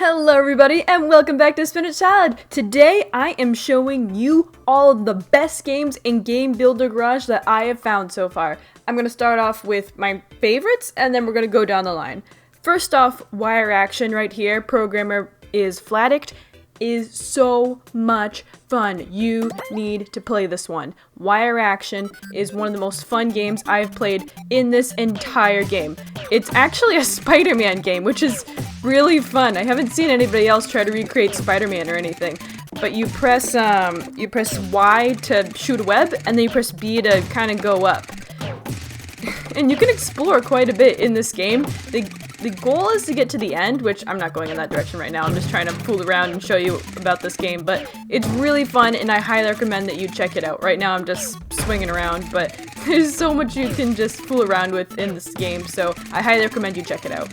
Hello everybody and welcome back to Spinach Salad. Today I am showing you all of the best games in Game Builder Garage that I have found so far. I'm going to start off with my favorites and then we're going to go down the line. First off, Wire Action right here, programmer is fladdict, is so much fun. You need to play this one. Wire Action is one of the most fun games I've played in this entire game. It's actually a Spider-Man game, which is really fun. I haven't seen anybody else try to recreate Spider-Man or anything. But you press Y to shoot a web, and then you press B to kind of go up. And you can explore quite a bit in this game. The goal is to get to the end, which I'm not going in that direction right now. I'm just trying to fool around and show you about this game, but it's really fun and I highly recommend that you check it out. Right now I'm just swinging around, but there's so much you can just fool around with in this game, so I highly recommend you check it out.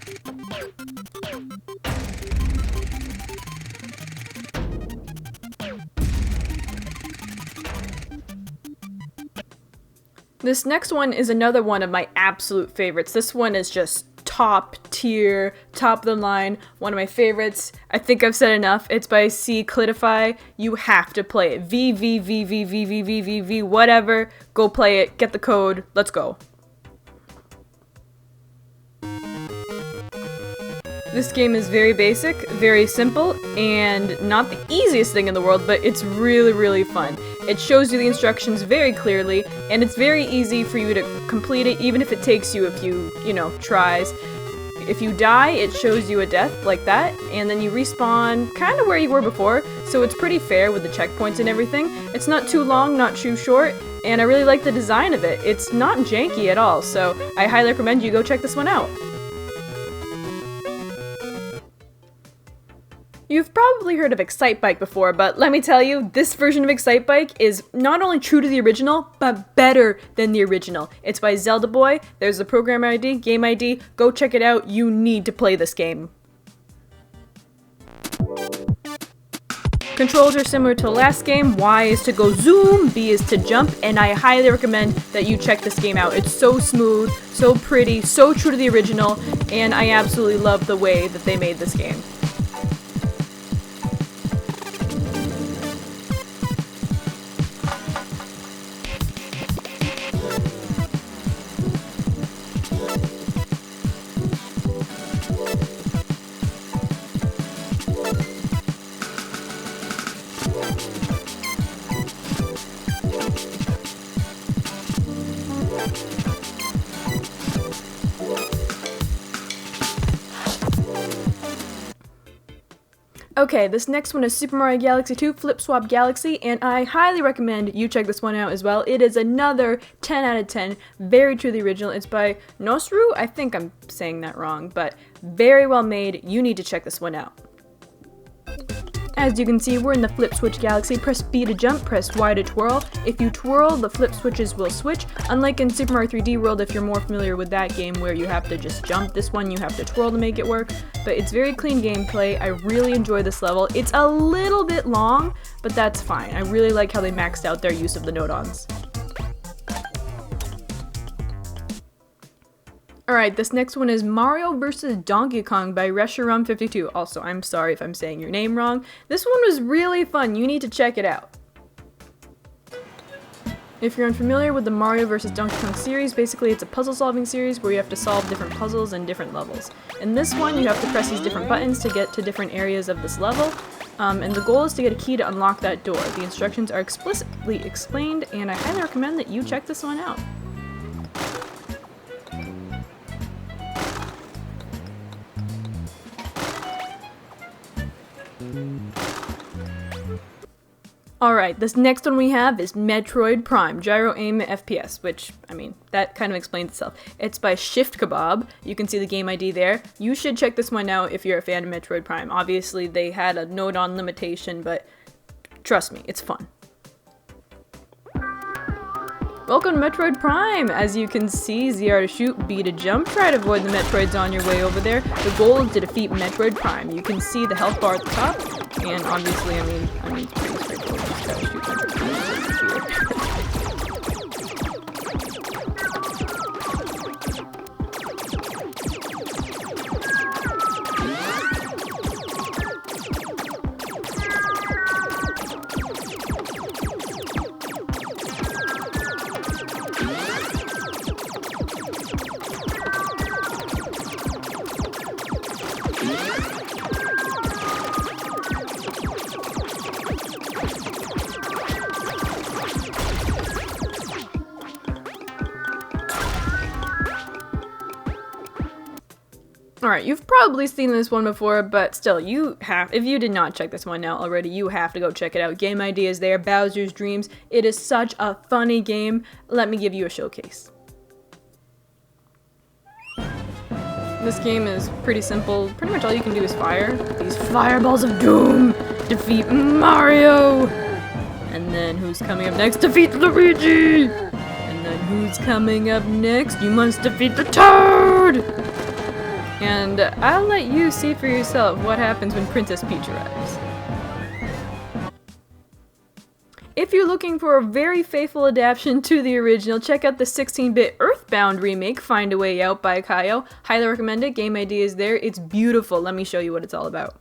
This next one is another one of my absolute favorites. This one is just top tier, top of the line, one of my favorites. I think I've said enough. It's by CKlidify. You have to play it. VVVVVVV, whatever. Go play it. Get the code. Let's go. This game is very basic, very simple, and not the easiest thing in the world, but it's really, really fun. It shows you the instructions very clearly, and it's very easy for you to complete it, even if it takes you a few, tries. If you die, it shows you a death like that, and then you respawn kind of where you were before, so it's pretty fair with the checkpoints and everything. It's not too long, not too short, and I really like the design of it. It's not janky at all, so I highly recommend you go check this one out. You've probably heard of Excitebike before, but let me tell you, this version of Excitebike is not only true to the original, but better than the original. It's by ZeldaBoi. There's the program ID, game ID. Go check it out. You need to play this game. Controls are similar to the last game. Y is to go zoom, B is to jump, and I highly recommend that you check this game out. It's so smooth, so pretty, so true to the original, and I absolutely love the way that they made this game. Okay, this next one is Super Mario Galaxy 2 Flip Swap Galaxy, and I highly recommend you check this one out as well. It is another 10 out of 10, very true to the original. It's by Nosrou. I think I'm saying that wrong, but very well made. You need to check this one out. As you can see, we're in the Flip Switch Galaxy. Press B to jump, press Y to twirl. If you twirl, the flip switches will switch. Unlike in Super Mario 3D World, if you're more familiar with that game where you have to just jump, this one you have to twirl to make it work. But it's very clean gameplay. I really enjoy this level. It's a little bit long, but that's fine. I really like how they maxed out their use of the nodons. Alright, this next one is Mario vs. Donkey Kong by Reshiram52. Also, I'm sorry if I'm saying your name wrong. This one was really fun. You need to check it out. If you're unfamiliar with the Mario vs. Donkey Kong series, basically it's a puzzle-solving series where you have to solve different puzzles and different levels. In this one, you have to press these different buttons to get to different areas of this level, and the goal is to get a key to unlock that door. The instructions are explicitly explained, and I highly recommend that you check this one out. Alright, this next one we have is Metroid Prime, Gyro Aim FPS, which, that kind of explains itself. It's by ShiftKebab. You can see the game ID there. You should check this one out if you're a fan of Metroid Prime. Obviously, they had a nodon limitation, but trust me, it's fun. Welcome to Metroid Prime! As you can see, ZR to shoot, B to jump. Try to avoid the Metroids on your way over there. The goal is to defeat Metroid Prime. You can see the health bar at the top, and obviously, it's pretty straightforward. Just gotta shoot Metroid Prime. Alright, you've probably seen this one before, but still, if you did not check this one out already, you have to go check it out. Game idea is there, Bowser's Dreams. It is such a funny game. Let me give you a showcase. This game is pretty simple. Pretty much all you can do is fire these fireballs of doom. Defeat Mario. And then who's coming up next? Defeat Luigi. And then who's coming up next? You must defeat the Toad. And I'll let you see for yourself what happens when Princess Peach arrives. If you're looking for a very faithful adaptation to the original, check out the 16-bit EarthBound remake, Find a Way Out by Kaio. Highly recommend it. Game idea is there. It's beautiful. Let me show you what it's all about.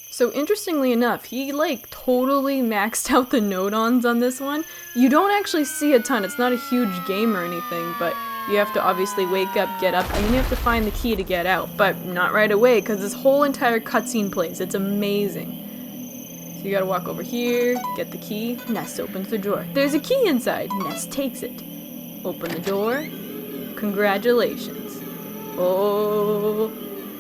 So interestingly enough, he totally maxed out the node-ons on this one. You don't actually see a ton, it's not a huge game or anything, but you have to obviously wake up, get up, and then you have to find the key to get out. But not right away, because this whole entire cutscene plays. It's amazing. So you gotta walk over here, get the key, Ness opens the drawer. There's a key inside, Ness takes it. Open the door, congratulations. Oh,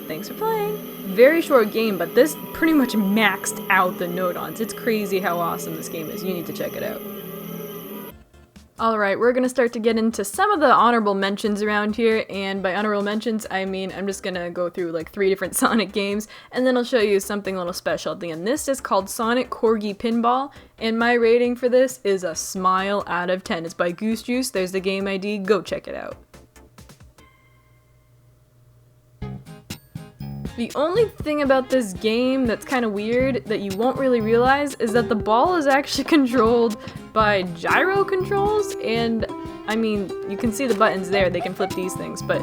thanks for playing. Very short game, but this pretty much maxed out the node-ons. It's crazy how awesome this game is. You need to check it out. Alright, we're gonna start to get into some of the honorable mentions around here, and by honorable mentions, I mean I'm just gonna go through 3 different Sonic games, and then I'll show you something a little special at the end. This is called Sonic Corgi Pinball, and my rating for this is a smile out of 10. It's by GooseJuice. There's the game ID. Go check it out. The only thing about this game that's kind of weird that you won't really realize is that the ball is actually controlled by gyro controls, and I mean, you can see the buttons there, they can flip these things, but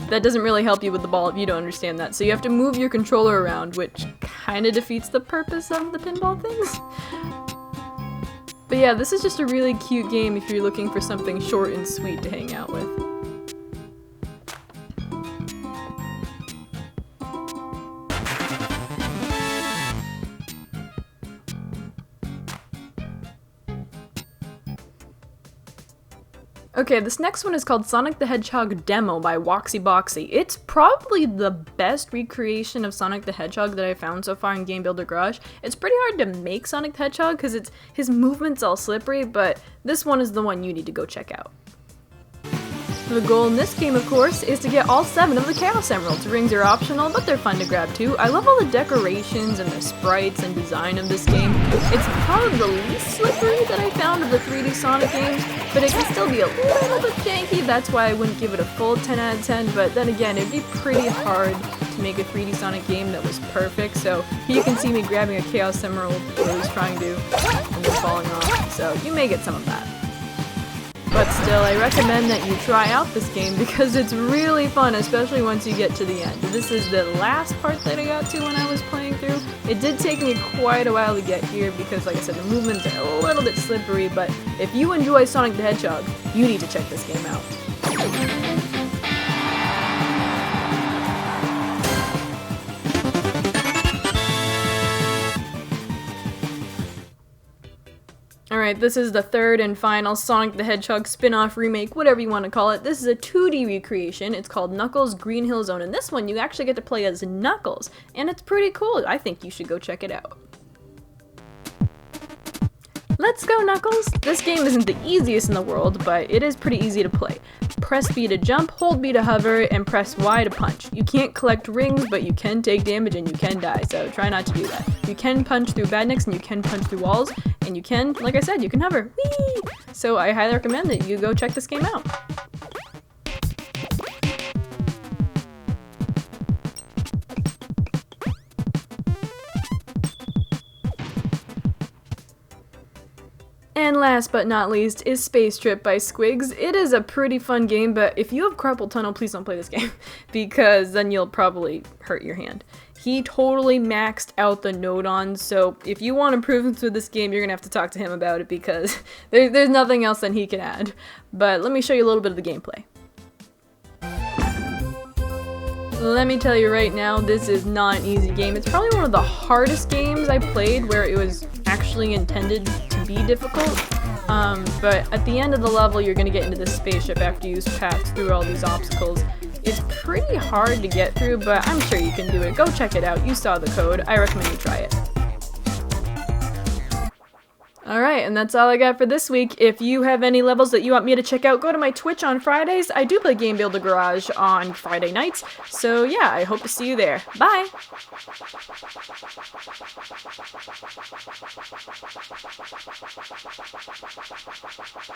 that doesn't really help you with the ball if you don't understand that. So you have to move your controller around, which kind of defeats the purpose of the pinball things. But yeah, this is just a really cute game if you're looking for something short and sweet to hang out with. Okay, this next one is called Sonic the Hedgehog Demo by WoxyBoxy. It's probably the best recreation of Sonic the Hedgehog that I've found so far in Game Builder Garage. It's pretty hard to make Sonic the Hedgehog because his movement's all slippery, but this one is the one you need to go check out. The goal in this game, of course, is to get all 7 of the Chaos Emeralds. Rings are optional, but they're fun to grab too. I love all the decorations and the sprites and design of this game. It's probably the least slippery that I found of the 3D Sonic games, but it can still be a little bit janky. That's why I wouldn't give it a full 10 out of 10, but then again, it'd be pretty hard to make a 3D Sonic game that was perfect. So here you can see me grabbing a Chaos Emerald what I was trying to, and then falling off. So you may get some of that. But still, I recommend that you try out this game because it's really fun, especially once you get to the end. This is the last part that I got to when I was playing through. It did take me quite a while to get here because, like I said, the movements are a little bit slippery, but if you enjoy Sonic the Hedgehog, you need to check this game out. Alright, this is the third and final Sonic the Hedgehog spin-off remake, whatever you want to call it. This is a 2D recreation. It's called Knuckles Green Hill Zone, and this one you actually get to play as Knuckles, and it's pretty cool. I think you should go check it out. Let's go, Knuckles! This game isn't the easiest in the world, but it is pretty easy to play. Press B to jump, hold B to hover, and press Y to punch. You can't collect rings, but you can take damage and you can die, so try not to do that. You can punch through badniks and you can punch through walls, and you can, like I said, you can hover. Whee! So I highly recommend that you go check this game out. And last but not least is Space Trip by Squigz. It is a pretty fun game, but if you have carpal tunnel, please don't play this game, because then you'll probably hurt your hand. He totally maxed out the node-ons, so if you want improvements with this game, you're gonna have to talk to him about it, because there's nothing else that he can add. But let me show you a little bit of the gameplay. Let me tell you right now, this is not an easy game. It's probably one of the hardest games I played where it was actually intended to be difficult. But at the end of the level, you're gonna get into this spaceship after you pass through all these obstacles. It's pretty hard to get through, but I'm sure you can do it. Go check it out. You saw the code. I recommend you try it. Alright, and that's all I got for this week. If you have any levels that you want me to check out, go to my Twitch on Fridays. I do play Game Builder Garage on Friday nights, so yeah, I hope to see you there. Bye!